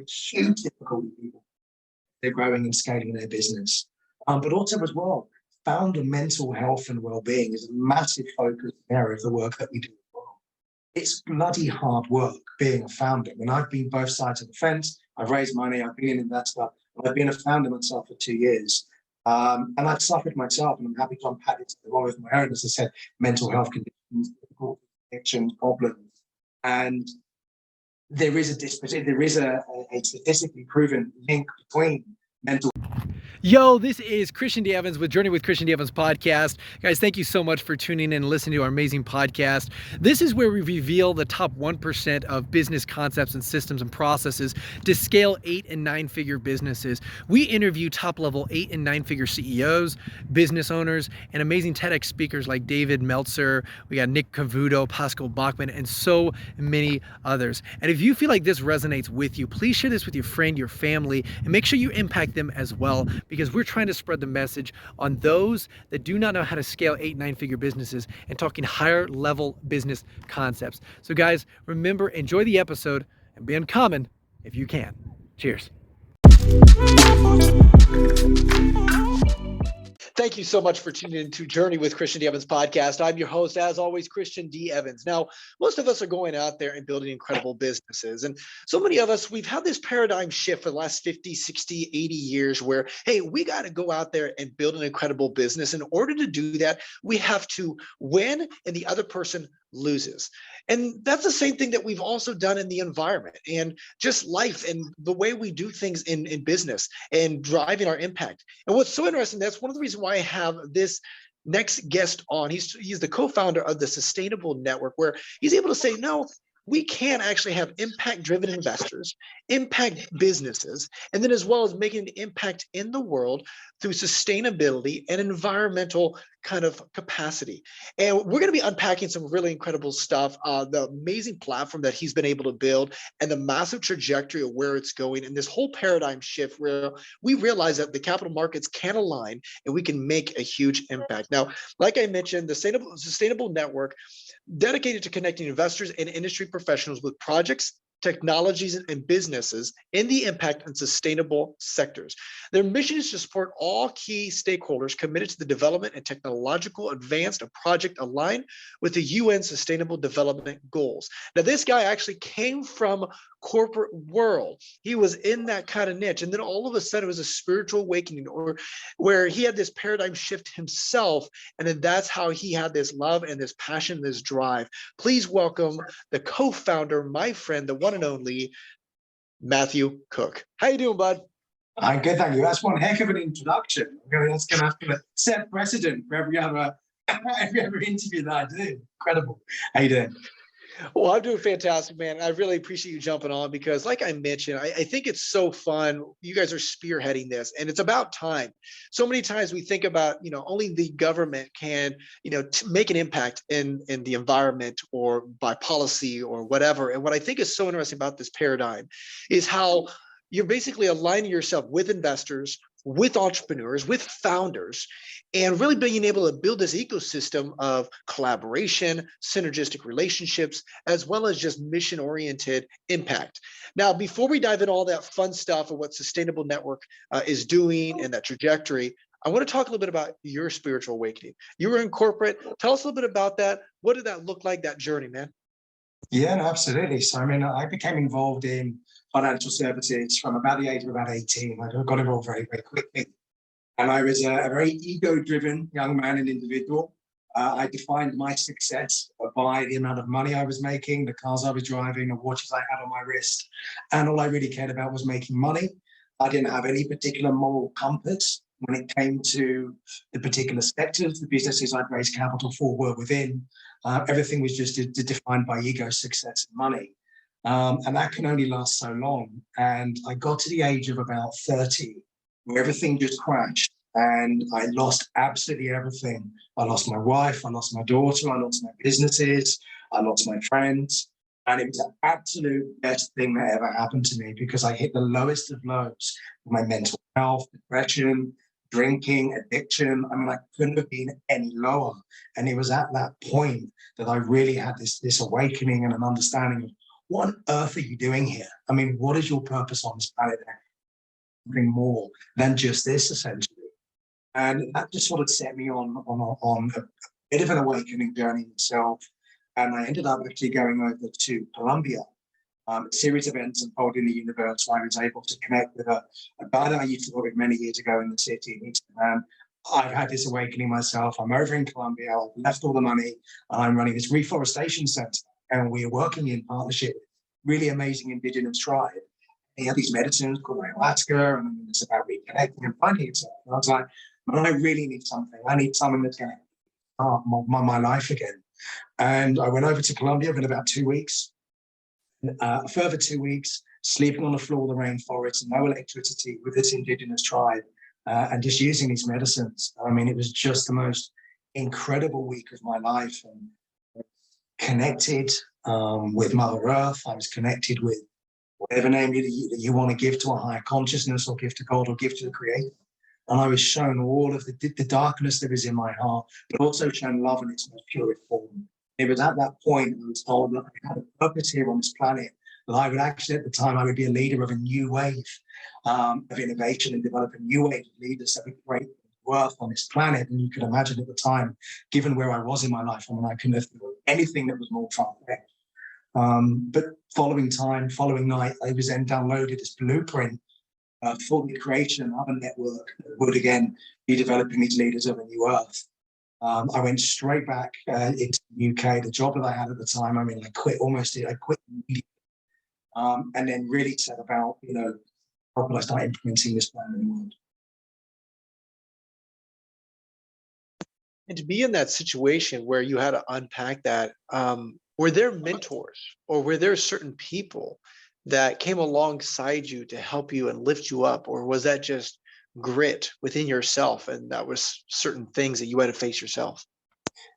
huge difficulty with people. They're growing and scaling their business. But also as well, founder mental health and well-being is a massive focus area of the work that we do as well. It's bloody hard work being a founder. And I've been both sides of the fence. I've raised money. I've been an investor. And I've been a founder myself for 2 years. And I've suffered myself, and I'm happy to unpack it along with my own, as I said, mental health conditions, difficulties, addictions, problems. And there is a statistically proven link between mental. Yo, this is Christian D. Evans with Journey with Christian D. Evans podcast. Guys, thank you so much for tuning in and listening to our amazing podcast. This is where we reveal the top 1% of business concepts and systems and processes to scale 8 and 9 figure businesses. We interview top level 8 and 9 figure CEOs, business owners, and amazing TEDx speakers like David Meltzer. We got Nick Cavuto, Pascal Bachman, and so many others. And if you feel like this resonates with you, please share this with your friend, your family, and make sure you impact them as well, because we're trying to spread the message on those that do not know how to scale 8, 9 figure businesses and talking higher level business concepts. So guys, remember, enjoy the episode and be uncommon if you can. Cheers. Thank you so much for tuning in to Journey with Christian D. Evans podcast. I'm your host, as always, Christian D. Evans. Now, most of us are going out there and building incredible businesses. And so many of us, we've had this paradigm shift for the last 50, 60, 80 years where, hey, we got to go out there and build an incredible business. In order to do that, we have to win and the other person loses. And that's the same thing that we've also done in the environment and just life and the way we do things in business and driving our impact. And what's so interesting, that's one of the reasons why I have this next guest on. He's the co-founder of the Sustainable Network, where he's able to say, no, we can actually have impact-driven investors, impact businesses, and then as well as making an impact in the world through sustainability and environmental kind of capacity. And we're going to be unpacking some really incredible stuff, the amazing platform that he's been able to build and the massive trajectory of where it's going, and this whole paradigm shift where we realize that the capital markets can align and we can make a huge impact. Now, like I mentioned, the Sustainable Network, dedicated to connecting investors and industry professionals with projects, technologies, and businesses in the impact and sustainable sectors. Their mission is to support all key stakeholders committed to the development and technological advance of project aligned with the UN Sustainable Development Goals. Now, this guy actually came from corporate world. He was in that kind of niche. And then all of a sudden it was a spiritual awakening, or where he had this paradigm shift himself. And then that's how he had this love and this passion, this drive. Please welcome the co-founder, my friend, the one and only Matthew Cook. How you doing, bud? I'm good, thank you. That's one heck of an introduction. That's going to have to set precedent for every other interview that I do. Incredible. How you doing? Well, I'm doing fantastic, man. I really appreciate you jumping on because, like I mentioned, I think it's so fun. You guys are spearheading this, and it's about time. So many times we think about, only the government can, make an impact in the environment or by policy or whatever. And what I think is so interesting about this paradigm is how you're basically aligning yourself with investors, with entrepreneurs, with founders, and really being able to build this ecosystem of collaboration, synergistic relationships, as well as just mission-oriented impact. Now, before we dive into all that fun stuff of what Sustainable Network is doing and that trajectory, I want to talk a little bit about your spiritual awakening. You were in corporate. Tell us a little bit about that. What did that look like, that journey, man? Yeah, no, absolutely. So, I became involved in financial services from about the age of about 18. I got involved very, very quickly. And I was a very ego-driven young man and individual. I defined my success by the amount of money I was making, the cars I was driving, the watches I had on my wrist. And all I really cared about was making money. I didn't have any particular moral compass when it came to the particular sectors, the businesses I'd raised capital for were within. Everything was just defined by ego, success, and money. And that can only last so long. And I got to the age of about 30 where everything just crashed and I lost absolutely everything. I lost my wife, I lost my daughter, I lost my businesses, I lost my friends. And it was the absolute best thing that ever happened to me because I hit the lowest of lows with my mental health, depression, drinking, addiction. I couldn't have been any lower. And it was at that point that I really had this awakening and an understanding of what on earth are you doing here? I mean, what is your purpose on this planet? Something more than just this, essentially. And that just sort of set me on a bit of an awakening journey myself. And I ended up actually going over to Colombia. A series of events unfolded in the universe where I was able to connect with a guy that I used to work with many years ago in the city. He said, man, I've had this awakening myself. I'm over in Colombia. I've left all the money. I'm running this reforestation center. And we're working in partnership with really amazing indigenous tribe. He had these medicines called ayahuasca, and it's about reconnecting and finding yourself. And I was like, man, I really need something. I need something that's going to start my life again. And I went over to Colombia in about 2 weeks. A further 2 weeks, sleeping on the floor of the rainforest, no electricity with this indigenous tribe, and just using these medicines. I mean, it was just the most incredible week of my life, and connected with Mother Earth. I was connected with whatever name you want to give to a higher consciousness, or give to God, or give to the Creator. And I was shown all of the darkness that was in my heart, but also shown love in its most purest form. It was at that point I was told that I had a purpose here on this planet, that I would actually, at the time, I would be a leader of a new wave of innovation and develop a new wave of leaders that would create worth on this planet. And you could imagine at the time, given where I was in my life, I mean, I couldn't have thought anything that was more far-fetched. But following night, I was then downloaded this blueprint for the creation of a network that would again be developing these leaders of a new earth. I went straight back into the UK. The job that I had at the time, I mean, I quit immediately, and then really set about, how could I start implementing this plan in the world? And to be in that situation where you had to unpack that, were there mentors or were there certain people that came alongside you to help you and lift you up? Or was that just grit within yourself and that was certain things that you had to face yourself?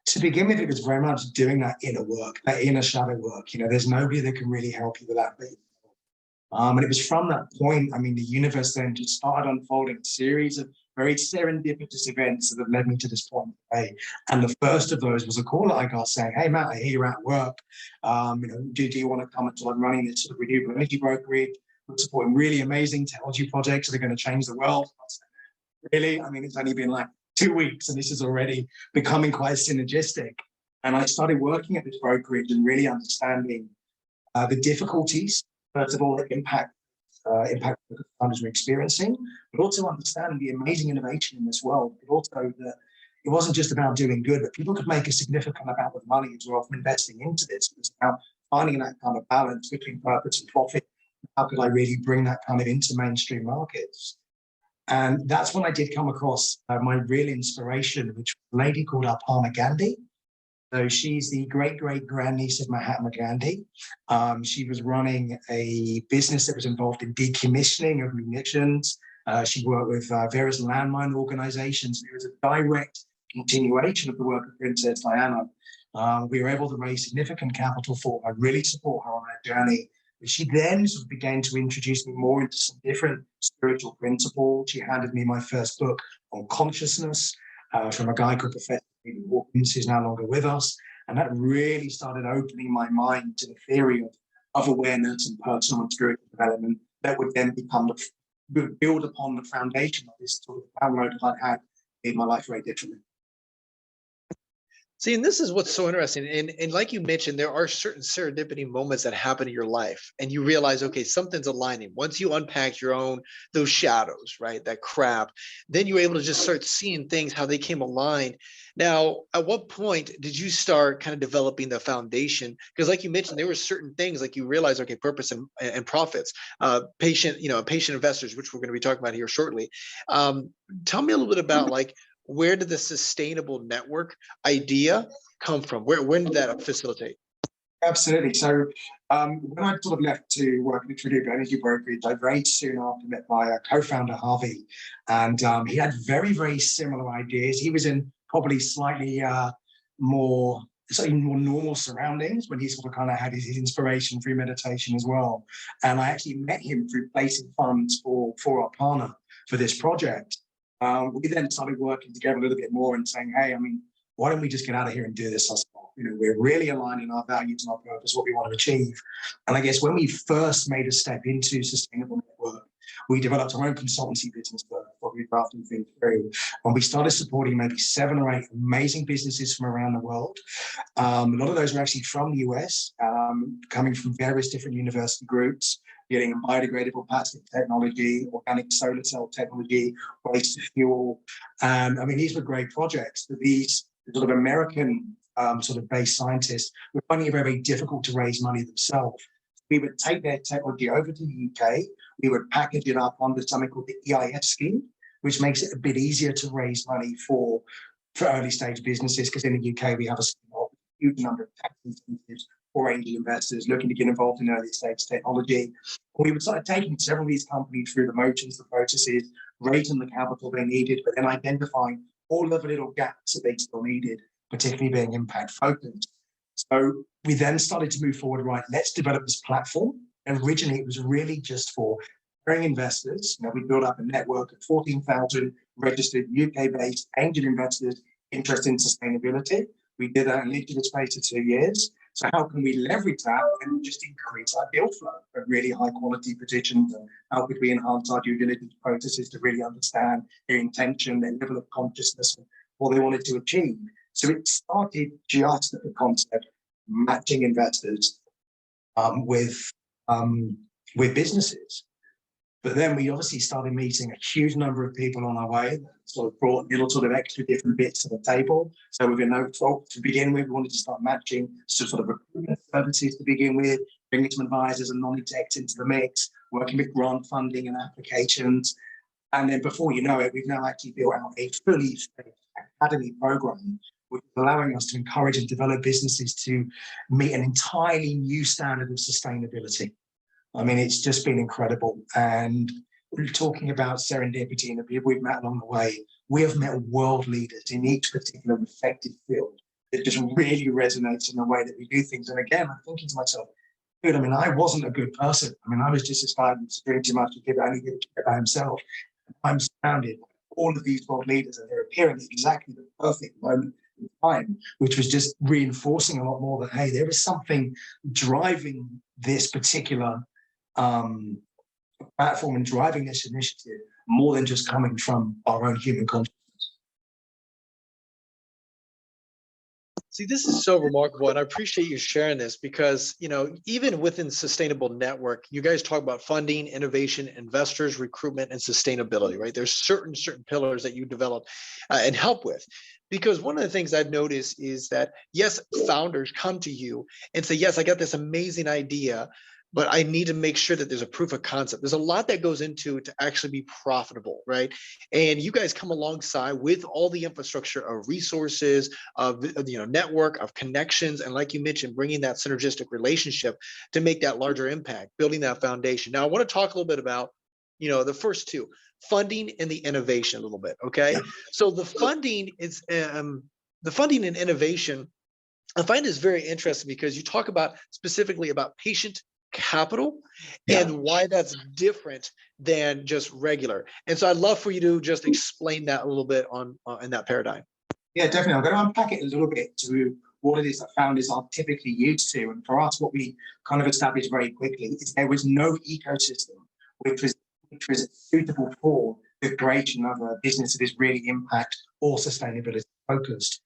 To begin with, it was very much doing that inner work, that inner shadow work. There's nobody that can really help you with that. And it was from that point, I mean, the universe then just started unfolding a series of very serendipitous events that have led me to this point today. And the first of those was a call that I got saying, hey, Matt, I hear you're at work. Do you want to come until I'm running this sort of renewable energy brokerage? We're supporting really amazing technology projects that are going to change the world. Really? I mean, it's only been like 2 weeks and this is already becoming quite synergistic. And I started working at this brokerage and really understanding the difficulties, first of all, the impact that funders were experiencing, but also understanding the amazing innovation in this world, but also that it wasn't just about doing good, but people could make a significant amount of money as well from investing into this. It was about finding that kind of balance between purpose and profit. How could I really bring that kind of into mainstream markets? And that's when I did come across my real inspiration, which was a lady called Aparna Gandhi. So she's the great-great-grandniece of Mahatma Gandhi. She was running a business that was involved in decommissioning of munitions. She worked with various landmine organizations. It was a direct continuation of the work of Princess Diana. We were able to raise significant capital for her, really support her on her journey. She then sort of began to introduce me more into some different spiritual principles. She handed me my first book on consciousness from a guy called Professor Hawkins, who's no longer with us. And that really started opening my mind to the theory of awareness and personal and spiritual development that would then build upon the foundation of this sort of download that I had in my life very differently. See, and this is what's so interesting. And like you mentioned, there are certain serendipity moments that happen in your life, and you realize, okay, something's aligning. Once you unpack those shadows, right, that crap, then you're able to just start seeing things, how they came aligned. Now, at what point did you start kind of developing the foundation? Because like you mentioned, there were certain things like you realize, okay, purpose and profits, patient investors, which we're going to be talking about here shortly. Tell me a little bit about where did the sustainable network idea come from? When did that facilitate? Absolutely. So when I sort of left to work in the renewable energy brokerage, I very soon after met my co-founder, Harvey. And he had very, very similar ideas. He was in probably slightly more normal surroundings when he sort of kind of had his inspiration through meditation as well. And I actually met him through placing funds for our partner for this project. We then started working together a little bit more and saying, hey, I mean, why don't we just get out of here and do this ourselves? we're really aligning our values and our purpose, what we want to achieve. And I guess when we first made a step into sustainable network, we developed our own consultancy business for drafting things through. And we started supporting maybe 7 or 8 amazing businesses from around the world. A lot of those were actually from the US, coming from various different university groups, getting biodegradable plastic technology, organic solar cell technology, waste to fuel. I mean, these were great projects. But these sort of American sort of based scientists were finding it very, very difficult to raise money themselves. We would take their technology over to the UK. We would package it up under something called the EIS scheme, which makes it a bit easier to raise money for early stage businesses, because in the UK we have a huge number of tax incentives for angel investors looking to get involved in early stage technology. We would start taking several of these companies through the motions, the processes, raising the capital they needed, but then identifying all of the little gaps that they still needed, particularly being impact focused. So we then started to move forward, right, let's develop this platform. And originally it was really just for foreign investors. We built up a network of 14,000 registered UK-based angel investors interested in sustainability. We did that in literally the space of 2 years. So how can we leverage that and just increase our deal flow at really high quality positions? And how could we enhance our due diligence processes to really understand their intention, their level of consciousness, and what they wanted to achieve? So it started just at the concept matching investors with businesses. But then we obviously started meeting a huge number of people on our way that sort of brought little sort of extra different bits to the table. So within talk to begin with, we wanted to start matching sort of recruitment services to begin with, bringing some advisors and non-execs into the mix, working with grant funding and applications. And then before you know it, we've now actually built out a fully academy program, which is allowing us to encourage and develop businesses to meet an entirely new standard of sustainability. I mean, it's just been incredible. And we're talking about serendipity and the people we've met along the way. We have met world leaders in each particular respective field. It just really resonates in the way that we do things. And again, I'm thinking to myself, dude, I mean, I wasn't a good person. I mean, I was just aspiring to drink too much and give only give it by himself. I'm surrounded by all of these world leaders, and they're appearing at exactly the perfect moment in time, which was just reinforcing a lot more that, hey, there is something driving this particular platform and driving this initiative more than just coming from our own human consciousness. See, this is so remarkable, and I appreciate you sharing this because, even within Sustainable Network, you guys talk about funding, innovation, investors, recruitment, and sustainability, right? There's certain pillars that you develop and help with. Because one of the things I've noticed is that, yes, founders come to you and say, yes, I got this amazing idea, but I need to make sure that there's a proof of concept. There's a lot that goes into it to actually be profitable, right? And you guys come alongside with all the infrastructure of resources, of network, of connections, and like you mentioned, bringing that synergistic relationship to make that larger impact, building that foundation. Now, I want to talk a little bit about, the first two, funding and the innovation a little bit, okay? Yeah. So the funding is the funding and innovation. I find this very interesting because you talk about specifically about patient capital and why that's different than just regular. And so I'd love for you to just explain that a little bit on in that paradigm. Yeah, definitely. I'm going to unpack it a little bit to what it is that founders are typically used to. And for us, what we kind of established very quickly is there was no ecosystem which was suitable for the creation of a business that is really impact or sustainability focused.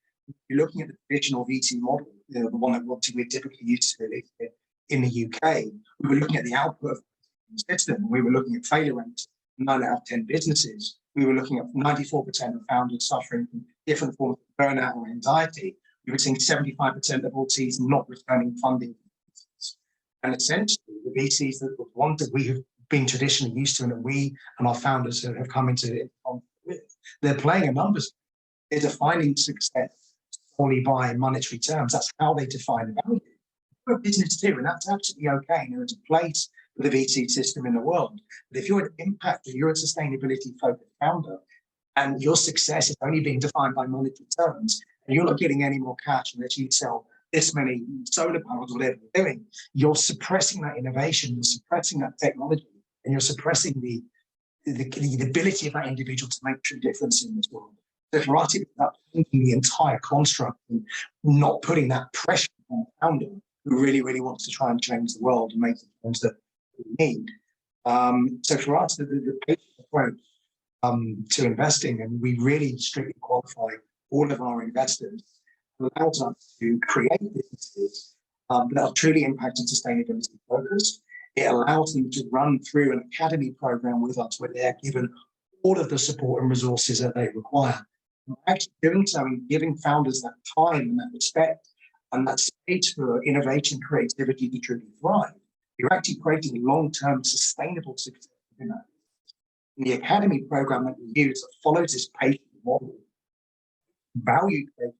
You're looking at the traditional VC model, the one that we're typically used to in the UK. We were looking at the output of the system. We were looking at failure rates, 9 out of 10 businesses. We were looking at 94% of founders suffering from different forms of burnout or anxiety. We were seeing 75% of all VCs not returning funding. And essentially, the VCs that were ones that we have been traditionally used to and that we and our founders have come into it with, they're playing a numbers. They're defining success solely by monetary terms. That's how they define value. We're a business too, and that's absolutely okay. And there is a place for the VC system in the world. But if you're an impact or you're a sustainability-focused founder, and your success is only being defined by monetary terms, and you're not getting any more cash unless you sell this many solar panels or whatever you're doing, you're suppressing that innovation, you're suppressing that technology, and you're suppressing the ability of that individual to make true difference in this world. So for us, it's about changing the entire construct and not putting that pressure on the founder who really, really wants to try and change the world and make the change that we need. So for us, the patient approach to investing, and we really strictly qualify all of our investors, allows us to create businesses that are truly impact and sustainability focused. It allows them to run through an academy program with us where they're given all of the support and resources that they require. And actually doing so and giving founders that time and that respect and that space for innovation, creativity to truly thrive, you're actually creating long-term sustainable success in that. In the academy program that we use that follows this patient model, value creation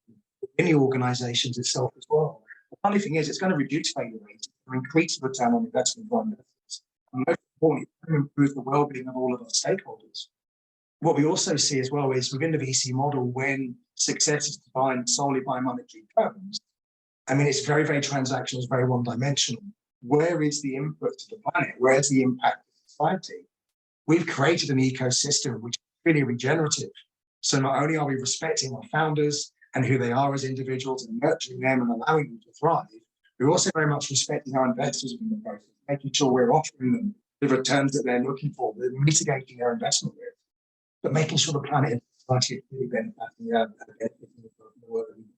in the organizations itself as well. The funny thing is, it's going to reduce failure rates and increase the return on investment for investors. And most importantly, it's going to improve the well-being of all of our stakeholders. What we also see as well is within the VC model, when success is defined solely by monetary terms, I mean, it's very, very transactional, it's very one-dimensional. Where is the input to the planet? Where's the impact to society? We've created an ecosystem which is really regenerative. So not only are we respecting our founders and who they are as individuals and nurturing them and allowing them to thrive, we're also very much respecting our investors in the process, making sure we're offering them the returns that they're looking for, they're mitigating their investment risk, but making sure the planet and society is really benefiting the work that we do.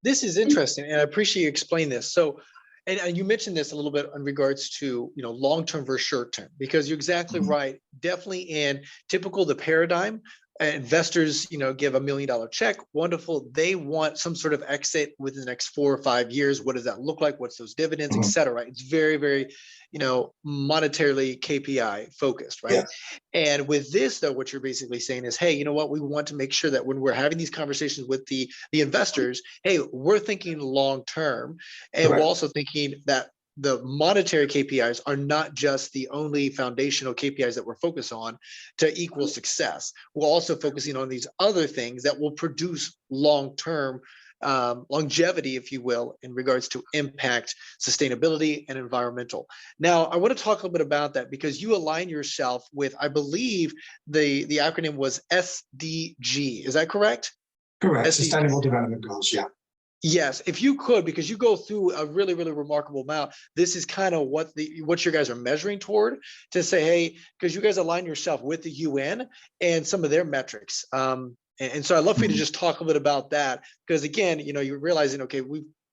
This is interesting, and I appreciate you explaining this. So, and you mentioned this a little bit in regards to long-term versus short-term, because you're exactly right. Definitely in typical the paradigm, investors give $1 million check. Wonderful. They want some sort of exit within the next 4 or 5 years. What does that look like? What's those dividends, et cetera? It's very, very monetarily KPI focused, right? Yeah. And with this, though, what you're basically saying is, hey, you know what? We want to make sure that when we're having these conversations with the investors, hey, we're thinking long term, and we're also thinking that the monetary KPIs are not just the only foundational KPIs that we're focused on to equal success. We're also focusing on these other things that will produce long-term longevity, if you will, in regards to impact, sustainability, and environmental. Now, I want to talk a little bit about that because you align yourself with, I believe the acronym was SDG. Is that correct? Correct. SDG. Sustainable Development Goals. Yeah. Yes, if you could, because you go through a really, really remarkable amount. This is kind of what you guys are measuring toward, to say, hey, because you guys align yourself with the UN and some of their metrics. And so I'd love for you to just talk a little bit about that, because again, you're realizing, okay,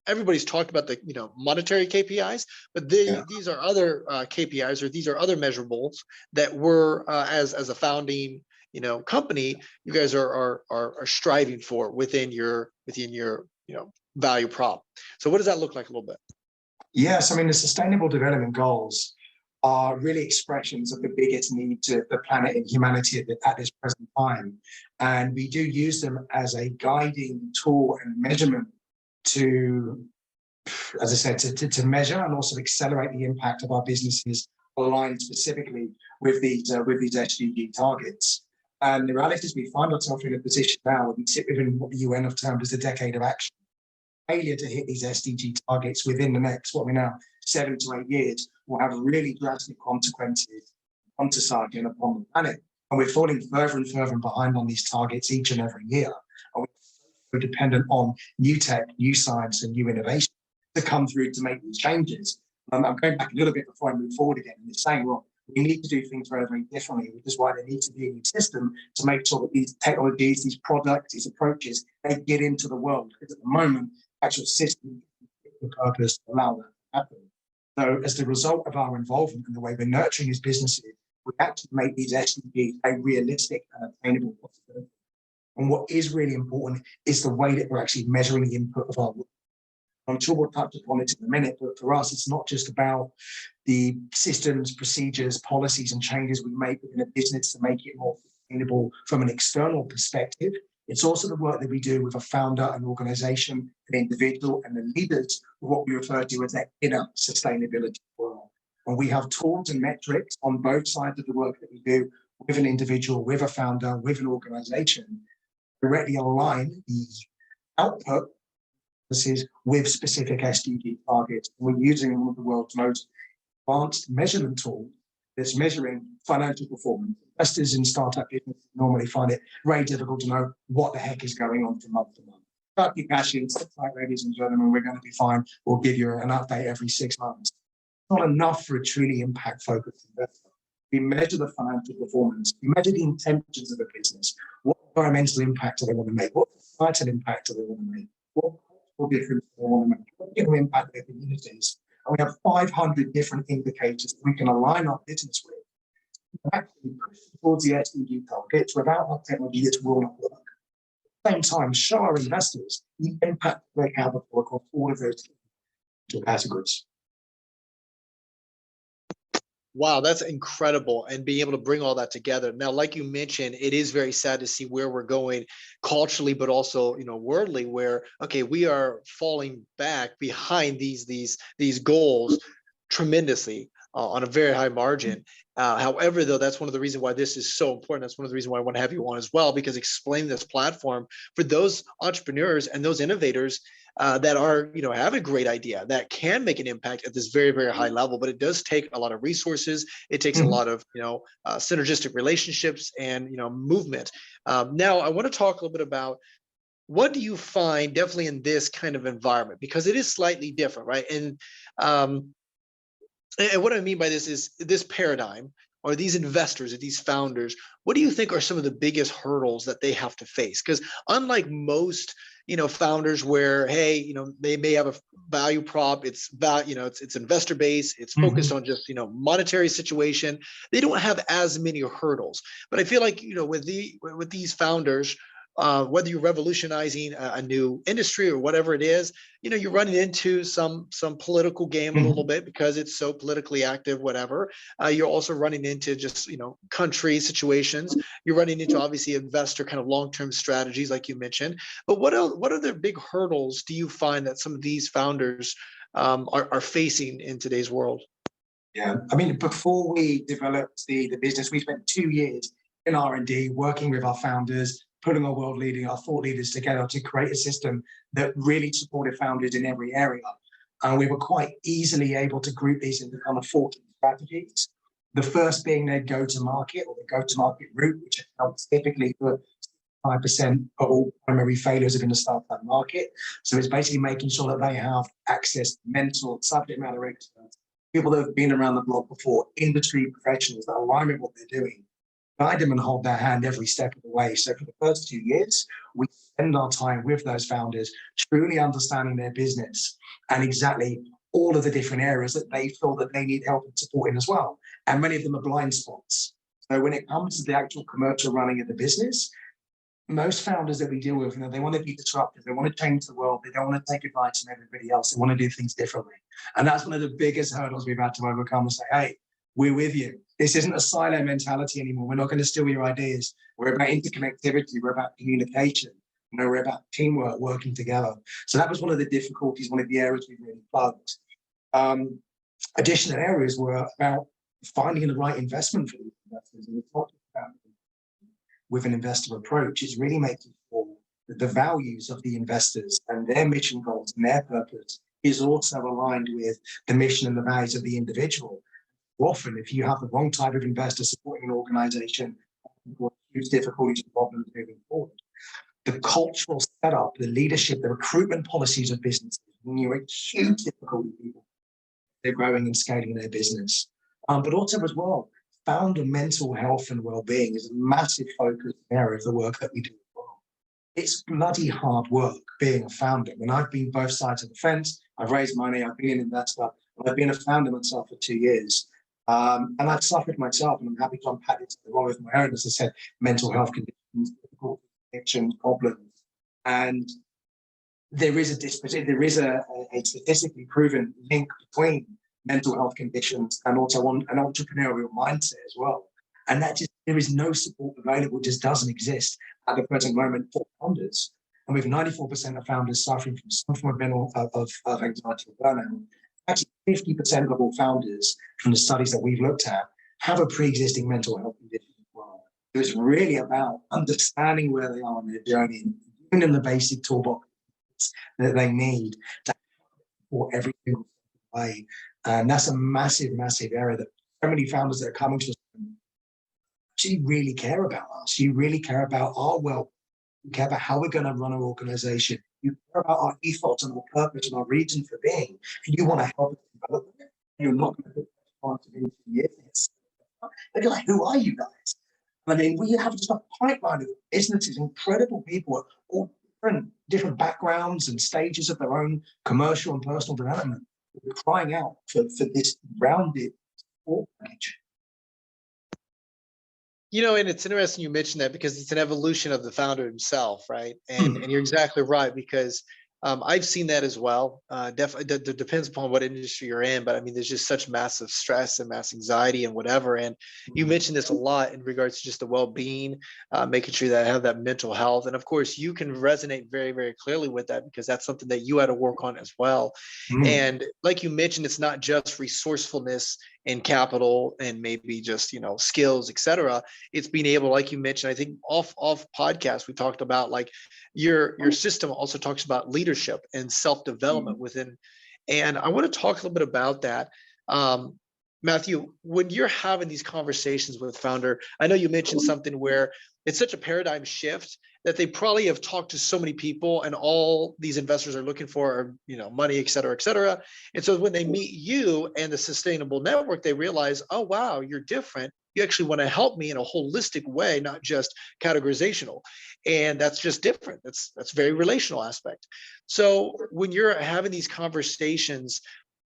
everybody's talked about the monetary KPIs, but these are other KPIs, or these are other measurables that we're as a founding company, you guys are striving for within your value prop. So what does that look like a little bit? Yes, I mean, the Sustainable Development Goals are really expressions of the biggest need to the planet and humanity at this present time. And we do use them as a guiding tool and measurement to, as I said, to measure and also accelerate the impact of our businesses aligned specifically with these SDG targets. And the reality is we find ourselves in a position now where we sit within what the UN have termed as the decade of action. Failure to hit these SDG targets within the next, 7 to 8 years will have really drastic consequences on society and upon the planet. And we're falling further and further behind on these targets each and every year. And we're dependent on new tech, new science, and new innovation to come through to make these changes. I'm going back a little bit before I move forward again, and it's saying, well, we need to do things very, very differently, which is why there needs to be a new system to make sure that these technologies, these products, these approaches, they get into the world. Because at the moment, actual system the purpose to allow that to happen. So as the result of our involvement in the way we're nurturing these businesses, we actually make these SDGs a realistic and attainable possibility. And what is really important is the way that we're actually measuring the input of our work. I'm sure we'll touch upon it in a minute, but for us, it's not just about the systems, procedures, policies, and changes we make within a business to make it more sustainable from an external perspective. It's also the work that we do with a founder, an organization, an individual, and the leaders of what we refer to as that inner sustainability world. And we have tools and metrics on both sides of the work that we do with an individual, with a founder, with an organization, directly align the output with specific SDG targets. We're using one of the world's most advanced measurement tools that's measuring financial performance. Investors in startup businesses normally find it very difficult to know what the heck is going on from month to month. Tuck your cash in, sit tight, ladies and gentlemen, we're going to be fine. We'll give you an update every 6 months. It's not enough for a truly impact-focused investor. We measure the financial performance. We measure the intentions of the business. What environmental impact do they want to make? What societal impact do they want to make? What cultural difference do they want to make? What can impact their communities? And we have 500 different indicators that we can align our business with. Actually push towards the SDG targets without our technology that will not work. At the same time, show our investors the impact they have across all of those categories. Wow, that's incredible. And being able to bring all that together. Now, like you mentioned, it is very sad to see where we're going culturally, but also, worldly, where, okay, we are falling back behind these goals tremendously on a very high margin. However, though, that's one of the reasons why this is so important. That's one of the reasons why I want to have you on as well, because explain this platform for those entrepreneurs and those innovators that are, have a great idea that can make an impact at this very, very high level. But it does take a lot of resources. It takes a lot of, synergistic relationships and, movement. Now, I want to talk a little bit about what do you find definitely in this kind of environment, because it is slightly different, right? And what I mean by this is this paradigm, or these investors or these founders, what do you think are some of the biggest hurdles that they have to face? Because unlike most, founders where, hey, they may have a value prop, it's investor base, it's focused on just, monetary situation. They don't have as many hurdles. But I feel like, with these founders, whether you're revolutionizing a new industry or whatever it is, you're running into some political game a little bit because it's so politically active, whatever. You're also running into just, country situations. You're running into obviously investor kind of long-term strategies, like you mentioned. But what other big hurdles do you find that some of these founders are facing in today's world? Yeah, I mean, before we developed the business, we spent 2 years in R&D working with our founders, putting our thought leaders together to create a system that really supported founders in every area. And we were quite easily able to group these into kind of 4 key strategies. The first being their go-to-market, or the go-to-market route, which accounts typically for 5% of all primary failures within the startup market. So it's basically making sure that they have access to mentor, subject matter experts, people that have been around the block before, industry professionals that align with what they're doing. Guide them and hold their hand every step of the way. So for the first 2 years, we spend our time with those founders, truly understanding their business and exactly all of the different areas that they feel that they need help and support in as well. And many of them are blind spots. So when it comes to the actual commercial running of the business, most founders that we deal with, they want to be disruptive. They want to change the world. They don't want to take advice from everybody else. They want to do things differently. And that's one of the biggest hurdles we've had to overcome, and say, hey, we're with you. This isn't a silo mentality anymore. We're not going to steal your ideas. We're about interconnectivity. We're about communication. We're about teamwork, working together. So that was one of the difficulties, one of the areas we really plugged. Additional areas were about finding the right investment for these investors. And we talked about with an investor approach is really making sure that the values of the investors and their mission goals and their purpose is also aligned with the mission and the values of the individual. Often, if you have the wrong type of investor supporting an organization, huge difficulties and problems moving forward. The cultural setup, the leadership, the recruitment policies of businesses, when you're a huge difficulty people, they're growing and scaling their business. But also as well, founder mental health and well-being is a massive focus area of the work that we do as well. It's bloody hard work being a founder. When I've been both sides of the fence, I've raised money, I've been an investor, and I've been a founder myself for 2 years. And I've suffered myself, and I'm happy to unpack it along with my own, as I said, mental health conditions, addictions, problems. And there is a statistically proven link between mental health conditions and also an entrepreneurial mindset as well. And that just, there is no support available, just doesn't exist at the present moment for founders. And with 94% of founders suffering from some form of anxiety or burnout, actually 50% of all founders from the studies that we've looked at have a pre-existing mental health condition as well. So it's really about understanding where they are on their journey and giving them the basic toolbox that they need to support every single way. And that's a massive, massive area that so many founders that are coming to us actually really care about us. You really care about our well. You care about how we're going to run our organization. You care about our ethos and our purpose and our reason for being. And you want to help us develop it. You're not going to put part of it into years. They're like, who are you guys? I mean, we have just a pipeline of businesses, incredible people, all different backgrounds and stages of their own commercial and personal development. We're crying out for this rounded support package. And it's interesting you mentioned that because it's an evolution of the founder himself, right? And you're exactly right, because I've seen that as well. Definitely depends upon what industry you're in, but I mean, there's just such massive stress and mass anxiety and whatever. And you mentioned this a lot in regards to just the well-being, making sure that I have that mental health. And of course, you can resonate very, very clearly with that because that's something that you had to work on as well. And like you mentioned, it's not just resourcefulness and capital and maybe just skills, etc. It's being able, like you mentioned, I think off podcast we talked about, like your system also talks about leadership and self-development within. And I want to talk a little bit about that. Matthew, when you're having these conversations with founder, I know you mentioned something where it's such a paradigm shift that they probably have talked to so many people and all these investors are looking for are, money, et cetera, et cetera. And so when they meet you and the sustainable network, they realize, oh, wow, you're different. You actually want to help me in a holistic way, not just categorizational. And that's just different. That's very relational aspect. So when you're having these conversations,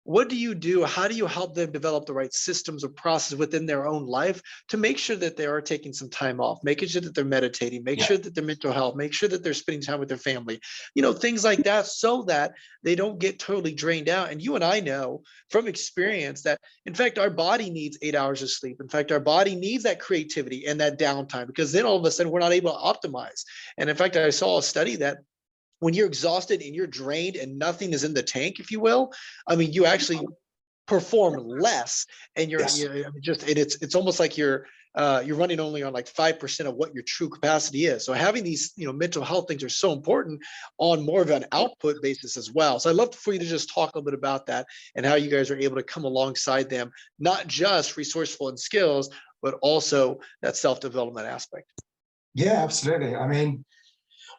what do you do? How do you help them develop the right systems or process within their own life to make sure that they are taking some time off, making sure that they're meditating, make sure that their mental health, make sure that they're spending time with their family, things like that, so that they don't get totally drained out. And you and I know from experience that, in fact, our body needs 8 hours of sleep. In fact, our body needs that creativity and that downtime, because then all of a sudden we're not able to optimize. And in fact, I saw a study that when you're exhausted and you're drained and nothing is in the tank, if you will, I mean, you actually perform less, and it's almost like you're running only on like 5% of what your true capacity is. So having these, mental health things are so important on more of an output basis as well. So I'd love for you to just talk a little bit about that and how you guys are able to come alongside them, not just resourceful and skills, but also that self-development aspect. Yeah, absolutely. I mean,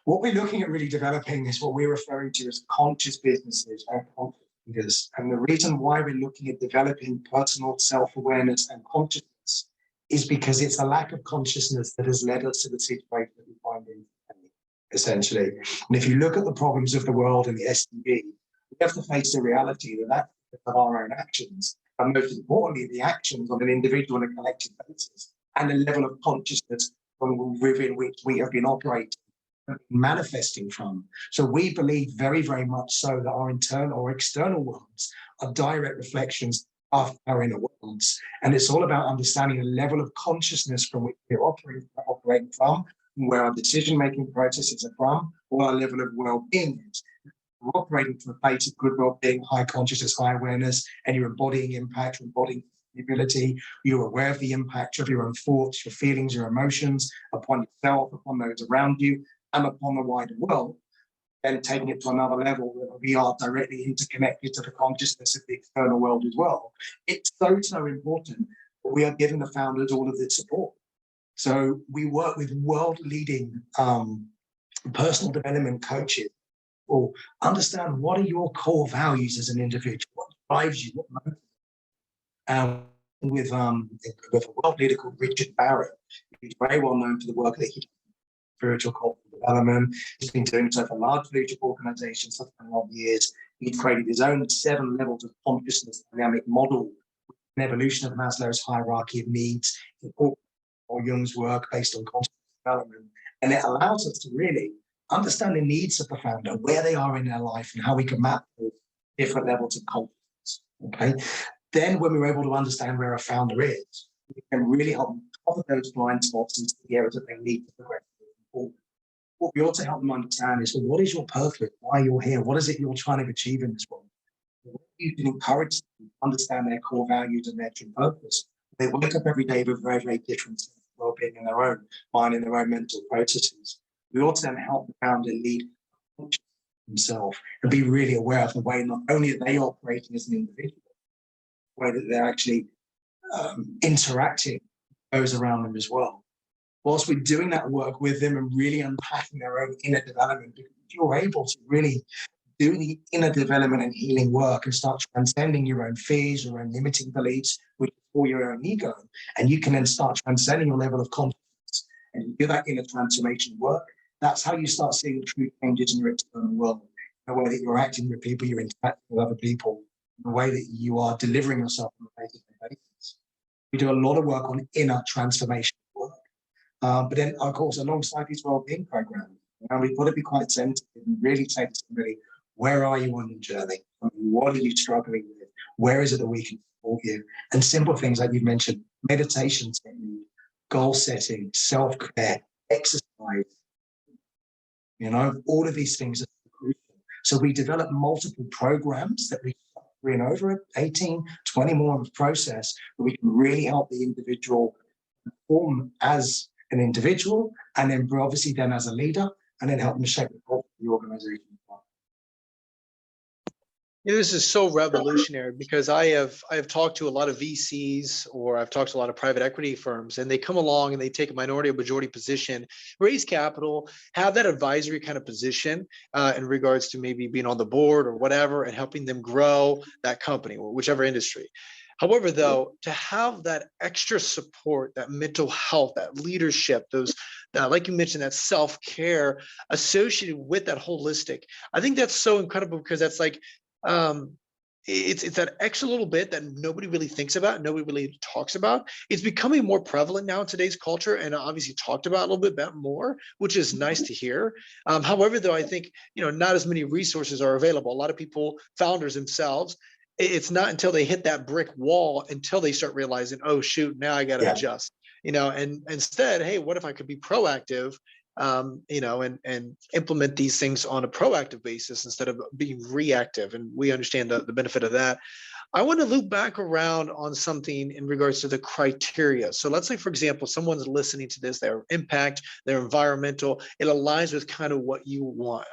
what we're looking at really developing is what we're referring to as conscious businesses and conscious leaders. And the reason why we're looking at developing personal self-awareness and consciousness is because it's a lack of consciousness that has led us to the situation that we find in today, essentially. And if you look at the problems of the world and the SDG, we have to face the reality that that's of our own actions, and most importantly, the actions on an individual and collective basis, and the level of consciousness within which we have been operating, manifesting from. So we believe very, very much so that our internal or external worlds are direct reflections of our inner worlds. And it's all about understanding the level of consciousness from which we're operating from, where our decision-making processes are from, or our level of well-being is. We're operating from a place of good well-being, high consciousness, high awareness, and you're embodying impact, you're embodying ability, you're aware of the impact of your own thoughts, your feelings, your emotions upon yourself, upon those around you, and upon the wider world, and taking it to another level where we are directly interconnected to the consciousness of the external world as well. It's so important that we are giving the founders all of this support. So we work with world-leading personal development coaches who understand what are your core values as an individual, what drives you, what motivates you. With a world leader called Richard Barrett, who's very well known for the work that he does spiritual cultural development. He's been doing so for large leadership organizations for 21 years. He created his own 7 levels of consciousness dynamic model, an evolution of Maslow's hierarchy of needs, or Jung's work based on consciousness development. And it allows us to really understand the needs of the founder, where they are in their life, and how we can map those different levels of consciousness. Okay. Then when we're able to understand where a founder is, we can really help them cover those blind spots into the areas that they need to progress. What we also help them understand is, well, what is your purpose? Why you're here? What is it you're trying to achieve in this world? You can encourage them to understand their core values and their true purpose. They wake up every day with very, very different well-being in their own mind, in their own mental processes. We also then help the founder lead himself and be really aware of the way not only are they operating as an individual, the way that they're actually interacting with those around them as well. Whilst we're doing that work with them and really unpacking their own inner development, because if you're able to really do the inner development and healing work and start transcending your own fears, your own limiting beliefs, which is for your own ego, and you can then start transcending your level of consciousness and you do that inner transformation work, that's how you start seeing true changes in your external world, the way that you're acting with people, you're interacting with other people, the way that you are delivering yourself on a day-to-day basis. We do a lot of work on inner transformation work. But then, of course, alongside these well-being programs, we've got to be quite sensitive and really say to somebody, where are you on your journey? What are you struggling with? Where is it that we can support you? And simple things like you've mentioned, meditation technique, goal setting, self-care, exercise, all of these things are crucial. So we develop multiple programs that we bring over an 18, 20 month process where we can really help the individual perform as an individual, and then obviously then as a leader, and then help them shape the culture of the organization. This is so revolutionary because I have talked to a lot of VCs, or I've talked to a lot of private equity firms, and they come along and they take a minority or majority position, raise capital, have that advisory kind of position in regards to maybe being on the board or whatever, and helping them grow that company or whichever industry. However, though, to have that extra support, that mental health, that leadership, those, like you mentioned, that self-care associated with that holistic, I think that's so incredible because that's like, it's that extra little bit that nobody really thinks about, nobody really talks about. It's becoming more prevalent now in today's culture, and obviously talked about a little bit more, which is nice to hear. However, though, I think not as many resources are available. A lot of people, founders themselves, it's not until they hit that brick wall until they start realizing, oh shoot, now I got to adjust. And instead, hey, what if I could be proactive? And implement these things on a proactive basis instead of being reactive. And we understand the benefit of that. I want to loop back around on something in regards to the criteria. So let's say, for example, someone's listening to this, their impact, their environmental, it aligns with kind of what you want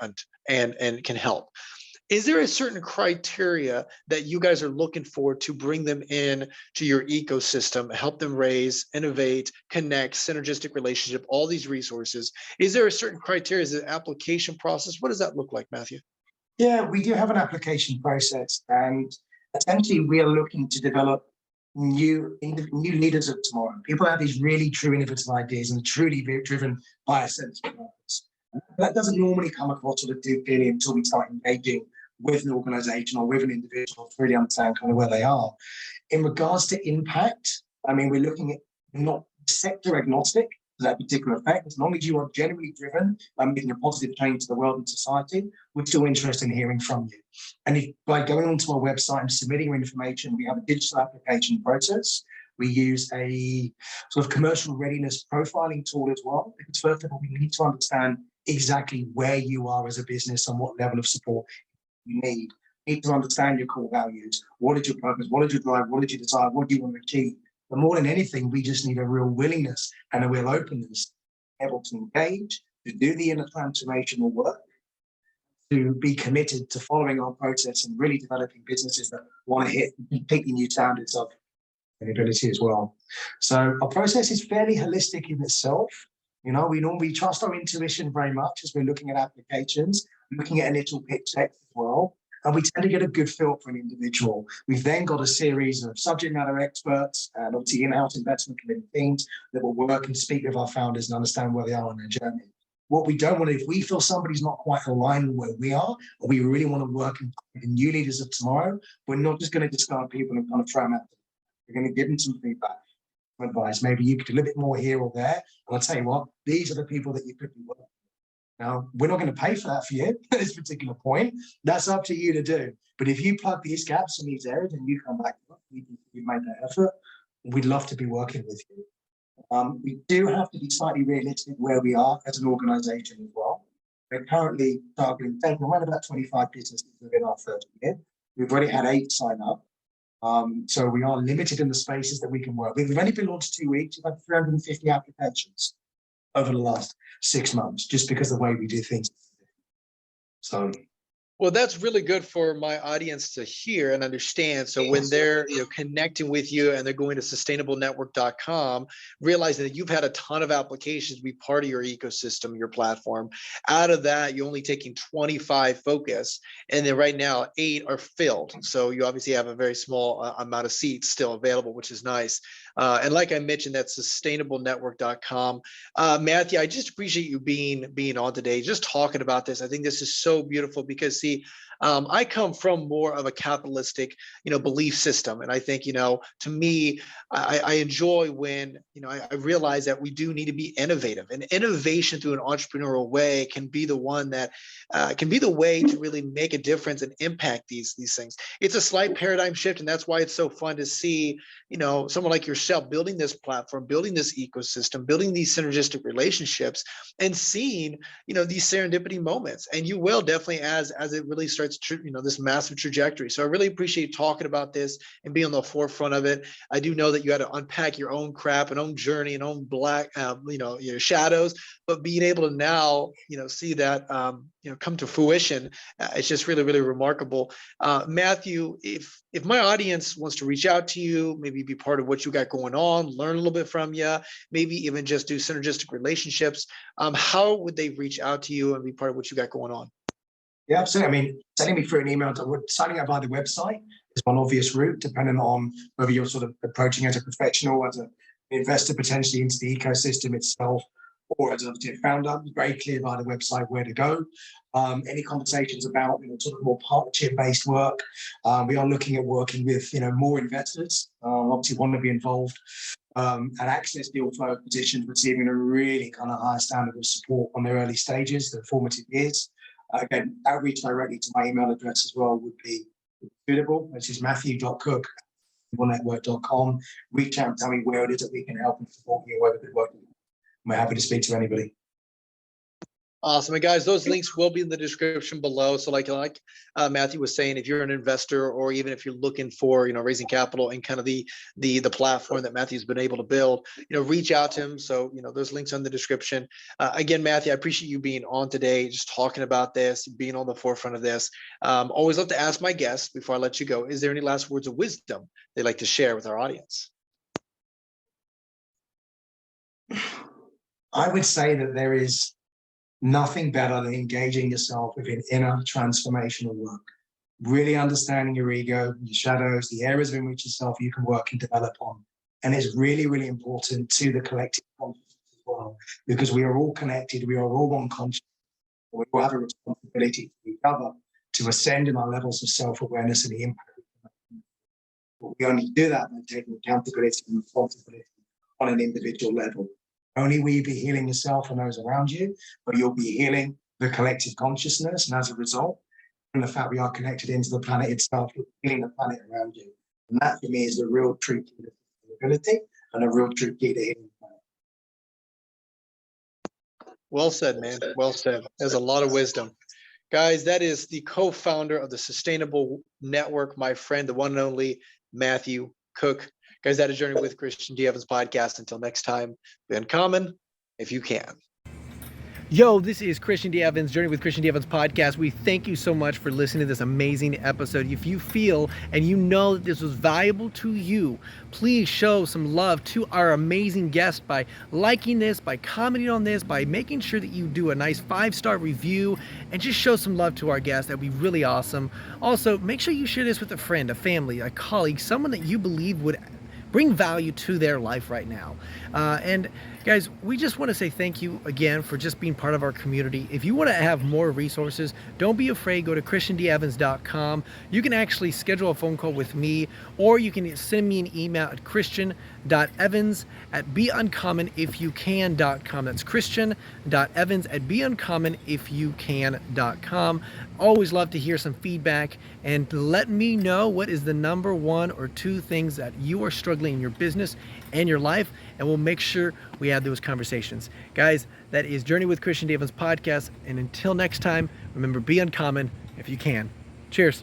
and can help. Is there a certain criteria that you guys are looking for to bring them in to your ecosystem, help them raise, innovate, connect, synergistic relationship, all these resources? Is there a certain criteria? Is it an application process? What does that look like, Matthew? Yeah, we do have an application process, and essentially we are looking to develop new leaders of tomorrow. People have these really true innovative ideas and truly driven by a sense of purpose. That doesn't normally come across sort of deeply until we start engaging with an organization or with an individual to really understand kind of where they are. In regards to impact, I mean, we're looking at not sector agnostic to that particular effect. As long as you are genuinely driven by making a positive change to the world and society, we're still interested in hearing from you. And if by going onto our website and submitting your information, we have a digital application process. We use a sort of commercial readiness profiling tool as well, because first of all, we need to understand exactly where you are as a business and what level of support you need. You need to understand your core values. What is your purpose? What is your drive? What is your desire? What do you want to achieve? But more than anything, we just need a real willingness and a real openness, able to engage, to do the inner transformational work, to be committed to following our process and really developing businesses that want to hit completely new standards of ability as well. So our process is fairly holistic in itself. We normally trust our intuition very much as we're looking at applications, looking at initial pitch decks as well. And we tend to get a good feel for an individual. We've then got a series of subject matter experts and obviously in-house investment committee teams that will work and speak with our founders and understand where they are on their journey. What we don't want, if we feel somebody's not quite aligned with where we are, or we really want to work with the new leaders of tomorrow, we're not just going to discard people and kind of throw them out. We're going to give them some feedback, some advice. Maybe you could do a little bit more here or there. And I'll tell you what, these are the people that you could be working with. Now, we're not going to pay for that for you at this particular point. That's up to you to do. But if you plug these gaps in these areas and you come back, you've made that effort, we'd love to be working with you. We do have to be slightly realistic where we are as an organization as well. We're currently targeting taking around about 25 businesses within our third year. We've already had 8 sign up. So we are limited in the spaces that we can work with. We've only been launched 2 weeks. We've had 350 applications over the last 6 months, just because of the way we do things. So Well, that's really good for my audience to hear and understand. So when they're, connecting with you and they're going to sustainablenetwork.com, realizing that you've had a ton of applications be part of your ecosystem, your platform. Out of that, you're only taking 25 focus, and then right now 8 are filled. So you obviously have a very small amount of seats still available, which is nice. And like I mentioned, that's sustainablenetwork.com. Matthew, I just appreciate you being on today, just talking about this. I think this is so beautiful because see, I come from more of a capitalistic, belief system, and I think, to me, I enjoy when, I realize that we do need to be innovative, and innovation through an entrepreneurial way can be the one that can be the way to really make a difference and impact these things. It's a slight paradigm shift, and that's why it's so fun to see, someone like yourself building this platform, building this ecosystem, building these synergistic relationships, and seeing, these serendipity moments. And you will definitely, as it really starts, this massive trajectory. So I really appreciate talking about this and being on the forefront of it. I do know that you had to unpack your own crap and own journey and own black, your shadows, but being able to now, see that, come to fruition, it's just really, really remarkable. Matthew, if my audience wants to reach out to you, maybe be part of what you got going on, learn a little bit from you, maybe even just do synergistic relationships, how would they reach out to you and be part of what you got going on? Yeah, absolutely. I mean, sending me through an email, signing up via the website is one obvious route, depending on whether you're sort of approaching as a professional, as an investor potentially into the ecosystem itself, or as a founder. Very clear via the website where to go. Any conversations about sort of more partnership-based work, we are looking at working with more investors. Obviously, want to be involved and access deal flow positions, receiving a really kind of high standard of support on their early stages, the formative years. Again, outreach directly to my email address as well would be suitable, which is matthew.cook@network.com. Reach out and tell me where it is that we can help and support you, whether we're working. We're happy to speak to anybody. Awesome. And guys, those links will be in the description below. So like Matthew was saying, if you're an investor or even if you're looking for, raising capital and kind of the platform that Matthew's been able to build, reach out to him. So, those links are in the description. Again, Matthew, I appreciate you being on today, just talking about this, being on the forefront of this. Always love to ask my guests before I let you go, is there any last words of wisdom they'd like to share with our audience? I would say that there is nothing better than engaging yourself within inner transformational work, really understanding your ego, your shadows, the areas in which yourself you can work and develop on. And it's really, really important to the collective consciousness as well, because we are all connected, we are all one conscious, we all have a responsibility to each other to ascend in our levels of self-awareness and the impact. But we only do that by taking accountability and responsibility on an individual level. Only will you be healing yourself and those around you, but you'll be healing the collective consciousness. And as a result, and the fact we are connected into the planet itself, you're healing the planet around you. And that for me is the real true key to sustainability and a real true key to healing the planet. Well said, man. Well said. There's a lot of wisdom. Guys, that is the co-founder of the Sustainable Network, my friend, the one and only Matthew Cook. Guys, that is Journey with Christian D. Evans podcast. Until next time, be uncommon if you can. Yo, this is Christian D. Evans, Journey with Christian D. Evans podcast. We thank you so much for listening to this amazing episode. If you feel and you know that this was valuable to you, please show some love to our amazing guest by liking this, by commenting on this, by making sure that you do a nice 5-star review and just show some love to our guest. That'd be really awesome. Also, make sure you share this with a friend, a family, a colleague, someone that you believe would bring value to their life right now. And guys, we just want to say thank you again for just being part of our community. If you want to have more resources, don't be afraid. Go to christiandevans.com. You can actually schedule a phone call with me, or you can send me an email at christian.evans@beUncommonIfYouCan.com. That's christian.evans@beUncommonIfYouCan.com. Always love to hear some feedback and let me know what is the number 1 or 2 things that you are struggling in your business and your life, and we'll make sure we have those conversations. Guys, that is Journey with Christian D. Evans podcast, and until next time, remember, be uncommon if you can. Cheers.